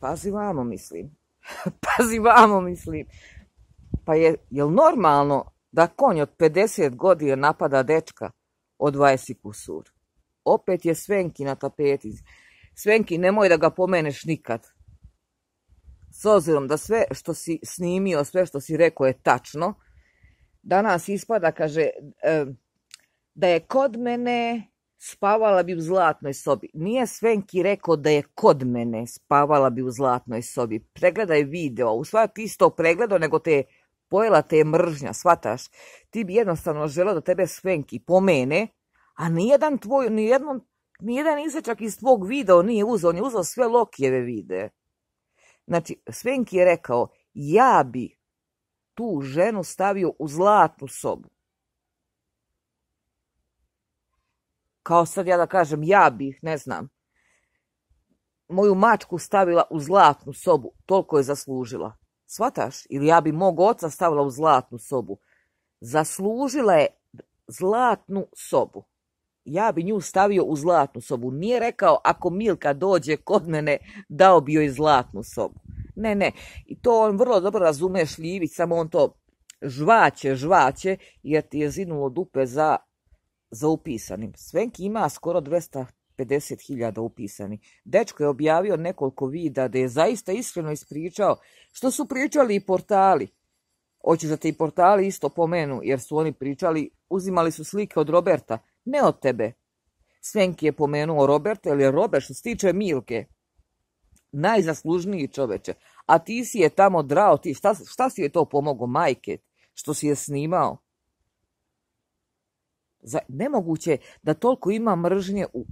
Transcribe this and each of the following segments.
Pazi vamo, mislim. Pazi vamo, mislim. Pa jel normalno da konj od 50 godina napada dečka od 20 kusur? Opet je Svenki na tapeti. Svenki, nemoj da ga pomeneš nikad. S obzirom da sve što si snimio, sve što si rekao je tačno, danas ispada, kaže, da je kod mene spavala bi u zlatnoj sobi. Nije Svenki rekao da je kod mene spavala bi u zlatnoj sobi. Pregledaj video. U stvari ti isto pregledao, nego te pojela te mržnja, shvataš? Ti bi jednostavno želeo da tebe Svenki pomene, a nijedan izrečak iz tvog videa nije uzeo. On je uzeo sve Lokijeve videe. Znači, Svenki je rekao, ja bi tu ženu stavio u zlatnu sobu. Kao sad ja da kažem, ja bih, ne znam, moju mačku stavila u zlatnu sobu, toliko je zaslužila. Shvataš? Ili ja bi mog oca stavila u zlatnu sobu. Zaslužila je zlatnu sobu. Ja bi nju stavio u zlatnu sobu. Nije rekao, ako Milka dođe kod mene, dao bi joj zlatnu sobu. Ne. I to on vrlo dobro razume, šljivić, samo on to žvaće, jer ti je zinulo dupe za upisanim. Svenki ima skoro 250.000 upisani. Dečko je objavio nekoliko videa da je zaista iskreno ispričao što su pričali i portali. Hoćeš da te i portali isto pomenu, jer su oni pričali, uzimali su slike od Roberta, ne od tebe. Svenki je pomenuo Roberta, jer je Robert, što se tiče Milke, najzaslužniji čoveče. A ti si je tamo drao, ti šta si je to pomogao, majke, što si je snimao? Nemoguće da toliko ima mržnje u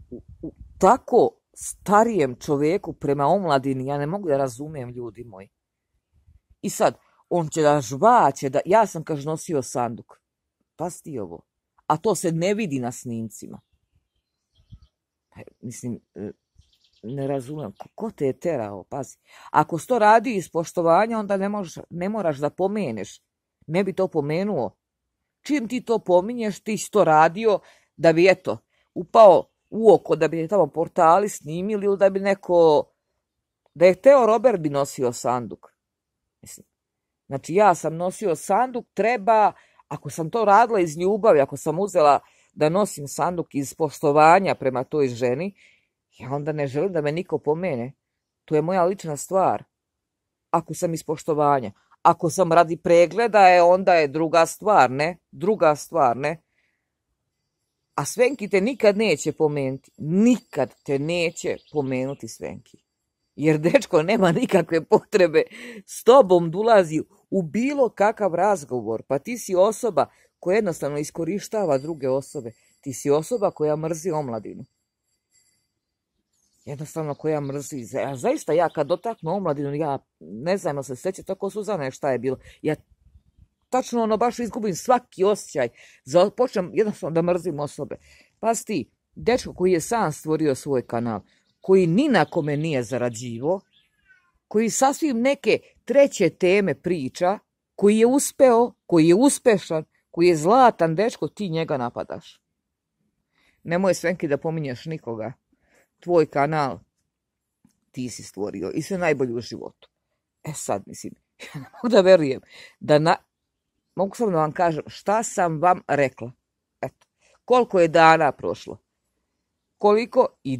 tako starijem čoveku prema omladini, ja ne mogu da razumijem, ljudi moji. I sad, on će da žvaće, ja sam, kaže, nosio sanduk. Pazi ti ovo. A to se ne vidi na snimcima. Mislim, ne razumijem, ko te je terao, pazi. Ako si to radi iz poštovanja, onda ne moraš da pomeneš. Ne bi to pomenuo. Čim ti to pominješ, ti si to radio da bi, eto, upao u oko, da bi tamo portali snimili ili da bi da je hteo Robert bi nosio sanduk. Mislim, znači ja sam nosio sanduk, ako sam to radila iz ljubavi, ako sam uzela da nosim sanduk iz poštovanja prema toj ženi, ja onda ne želim da me niko pomene. To je moja lična stvar. Ako sam iz poštovanja. Ako sam radi pregleda, onda je druga stvar, ne? Druga stvar, ne? A Svenki te nikad neće pomenuti. Nikad te neće pomenuti Svenki. Jer dečko nema nikakve potrebe s tobom da ulazi u bilo kakav razgovor. Pa ti si osoba koja jednostavno iskorištava druge osobe. Ti si osoba koja mrzi omladinu. Jednostavno koja mrzi. Zaista ja kad dotaknu omladinu, ja ne znam se seća tako Suzane šta je bilo. Ja tačno baš izgubim svaki osjećaj. Počnem jednostavno da mrzim osobe. Pazi ti, dečko koji je sam stvorio svoj kanal, koji ni na kome nije zarađivo, koji sasvim neke treće teme priča, koji je uspeo, koji je uspešan, koji je zlatan dečko, ti njega napadaš. Nemoj Svenki da pominješ nikoga. Tvoj kanal ti si stvorio i sve najbolje u životu. Sad, mislim, ja ne mogu da verujem mogu samo da vam kažem šta sam vam rekla. Eto, koliko je dana prošlo. Koliko i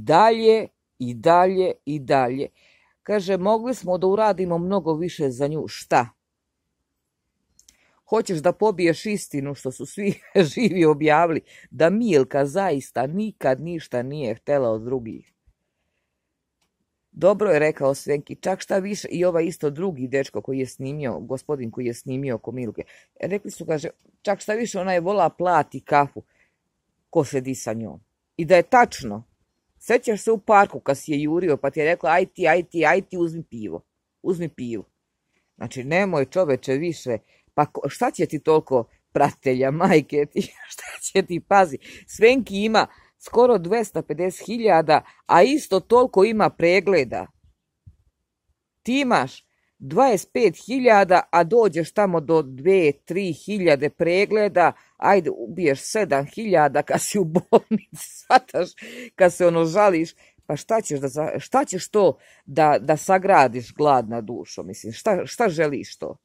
dalje. Kaže, mogli smo da uradimo mnogo više za nju. Šta? Hoćeš da pobiješ istinu što su svi živi objavili, da Milka zaista nikad ništa nije htela od drugih. Dobro je rekao Svenki, čak šta više i ovaj isto drugi dečko koji je snimio, gospodin koji je snimio oko Milke. Rekli su, kaže, čak šta više ona je volala plati kafu ko sedi sa njom. I da je tačno, sećaš se u parku kad si je jurio pa ti je rekla aj ti uzmi pivo. Znači nemoj čoveče više. Pa šta će ti toliko pratitelja, majke ti, šta će ti, pazi. Svenki ima skoro 250.000, a isto toliko ima pregleda. Ti imaš 25.000, a dođeš tamo do 2-3.000 pregleda, ajde ubiješ 7.000 kad si u bolnici, shvataš, kad se žališ. Pa šta ćeš to da sagradiš gladna dušo, mislim, šta želiš to?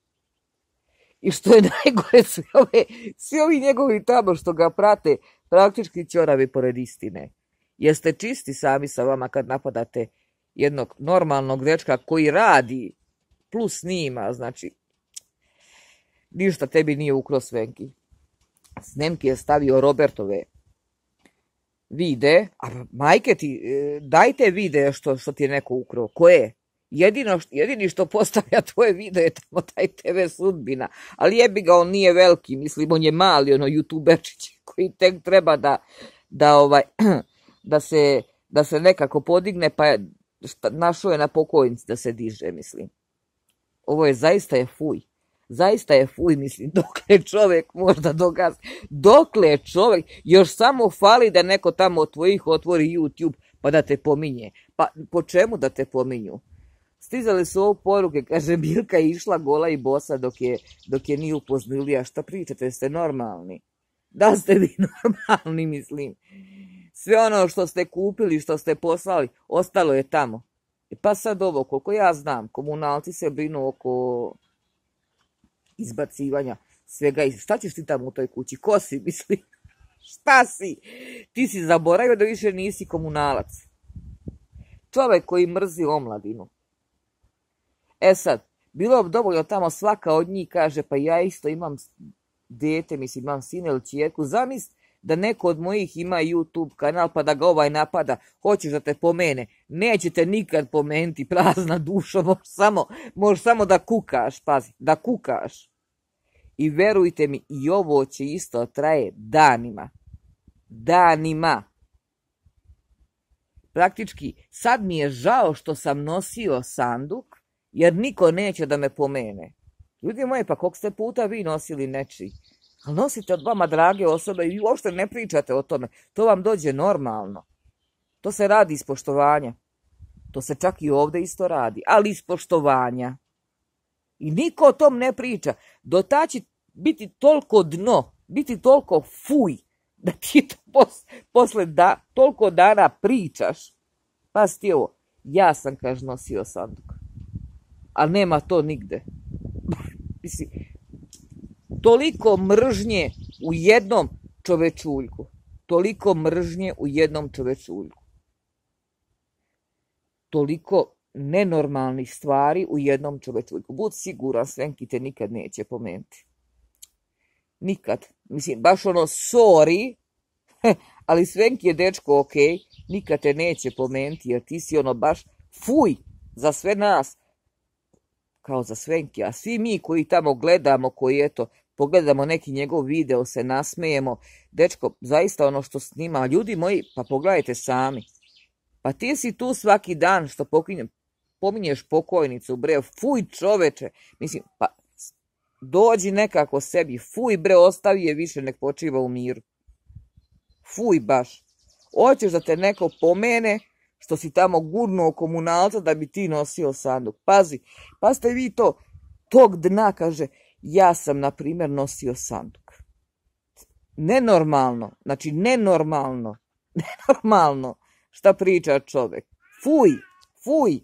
I što je najgore, svi ovi njegovi tamo što ga prate, praktički ćoravi pored istine. Jeste čisti sami sa vama kad napadate jednog normalnog dečka koji radi plus snima, znači, ništa tebi nije ukro Svenki. Snemki je stavio Robertove vide, a majke ti, dajte vide što ti je neko ukro. Koje? Jedini što postavlja tvoje video je tamo taj TV Sudbina, ali jebi ga, on nije veliki, mislim, on je mali, ono youtuberčić koji tek treba da se nekako podigne, pa našao je na pokojnici da se diže, mislim. Ovo je zaista je fuj, mislim, dokle čovjek možda dogazi, dokle čovjek, još samo fali da neko tamo od tvojih otvori YouTube pa da te pominje. Pa po čemu da te pominju? Stizali su ovo poruke, kaže, Milka je išla gola i bosa dok je nije upoznili, šta pričate, ste normalni? Da ste vi normalni, mislim. Sve ono što ste kupili, što ste poslali, ostalo je tamo. Pa sad ovo, koliko ja znam, komunalci se brinu oko izbacivanja svega. Šta ćeš ti tamo u toj kući? Ko si, mislim? Šta si? Ti si zaboravio da više nisi komunalac. Čovjek koji mrzi omladinu. E sad, bilo bi dovoljno tamo svaka od njih kaže, pa ja isto imam dete, mislim, imam sina ili ćerku, zamisli da neko od mojih ima YouTube kanal pa da ga ovaj napada, hoćeš da te pomene, nećete nikad pomenuti, prazna dušo, možeš samo da kukaš, pazi, da kukaš. I verujte mi, i ovo će isto traje danima. Danima. Praktički, sad mi je žao što sam nosio sanduk, jer niko neće da me pomene. Ljudi moji, pa koliko ste puta vi nosili nečiji? Ali nosite od vama drage osobe i uopšte ne pričate o tome. To vam dođe normalno. To se radi iz poštovanja. To se čak i ovdje isto radi, ali iz poštovanja. I niko o tom ne priča. Do ta će biti toliko dno, biti toliko fuj, da ti to posle toliko dana pričaš. Pazi ti ovo, ja sam, kaže, nosio sanduk. Ali nema to nigde. Mislim, toliko mržnje u jednom čovečuljku. Toliko mržnje u jednom čovečuljku. Toliko nenormalnih stvari u jednom čovečuljku. Bud siguran, Svenki te nikad neće pomenuti. Nikad. Mislim, baš ono, sorry, ali Svenki je dečko, ok, nikad te neće pomenuti, jer ti si ono baš fuj za sve nas. Kao za Svenki, a svi mi koji tamo gledamo, koji eto, pogledamo neki njegov video, se nasmejemo, dečko, zaista ono što snima, ljudi moji, pa pogledajte sami. Pa ti si tu svaki dan što pominješ pokojnicu, bre, fuj čoveče, mislim, pa dođi nekako sebi, fuj bre, ostavi je više, nek počiva u miru. Fuj baš. Hoćeš da te neko pomene, što si tamo gurnuo komunalca da bi ti nosio sanduk. Pazite vi to, tog dna, kaže, ja sam, na primjer, nosio sanduk. Nenormalno, znači nenormalno šta priča čovjek. Fuj.